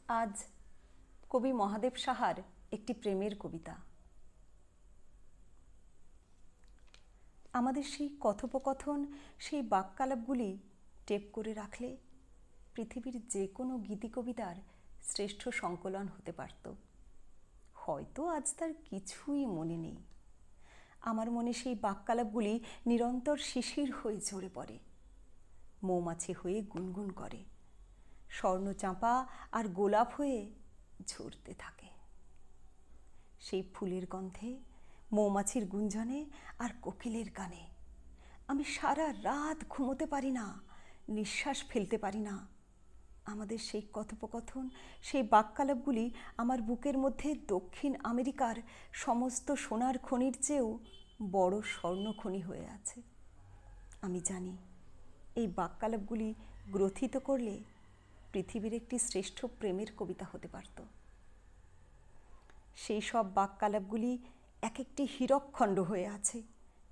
আজ কবি মহাদেব সাহার একটি প্রেমের কবিতা। আমাদের সেই কথোপকথন, সেই বাক্যালাপগুলি টেপ করে রাখলে পৃথিবীর যে কোনো গীতি কবিতার শ্রেষ্ঠ সংকলন হতে পারত। হয়তো আজ তার কিছুই মনে নেই। আমার মনে সেই বাক্যালাপগুলি নিরন্তর শিশির হয়ে ঝরে পড়ে, মৌমাছি হয়ে গুনগুন করে, স্বর্ণচাঁপা আর গোলাপ হয়ে ঝরতে থাকে। সেই ফুলের গন্ধে, মৌমাছির গুঞ্জনে আর কোকিলের গানে আমি সারা রাত ঘুমোতে পারি না, নিঃশ্বাস ফেলতে পারি না। আমাদের সেই কথোপকথন, সেই বাক্যালাপগুলি আমার বুকের মধ্যে দক্ষিণ আমেরিকার সমস্ত সোনার খনির চেয়েও বড় স্বর্ণখনি হয়ে আছে। আমি জানি এই বাক্যালাপগুলি গ্রথিত করলে পৃথিবীর একটি শ্রেষ্ঠ প্রেমের কবিতা হতে পারত। সেই সব বাক্যালাপগুলি এক একটি হীরকখণ্ড হয়ে আছে,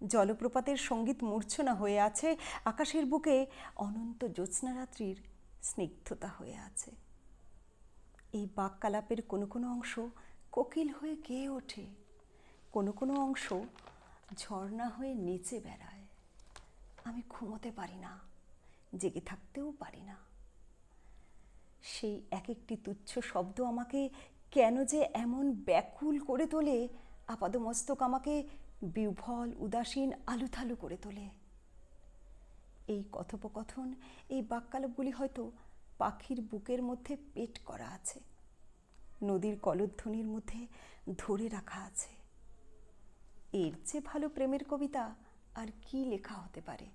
জলপ্রপাতের সঙ্গীত মূর্ছনা হয়ে আছে, আকাশের বুকে অনন্ত জ্যোৎস্নারাত্রির স্নিগ্ধতা হয়ে আছে। এই বাক্যালাপের কোনো কোনো অংশ কোকিল হয়ে গেয়ে ওঠে, কোনো কোনো অংশ ঝর্ণা হয়ে নেচে বেড়ায়। আমি ঘুমোতে পারি না, জেগে থাকতেও পারি না। সেই এক একটি তুচ্ছ শব্দ আমাকে কেন যে এমন ব্যাকুল করে তোলে, আপাদমস্তক আমাকে বিহ্বল, উদাসীন, আলুথালু করে তোলে। এই কথোপকথন, এই বাক্যালাপগুলি হয়তো পাখির বুকের মধ্যে পেট করা আছে, নদীর কলধ্বনির মধ্যে ধরে রাখা আছে। এর চেয়ে ভালো প্রেমের কবিতা আর কি লেখা হতে পারে?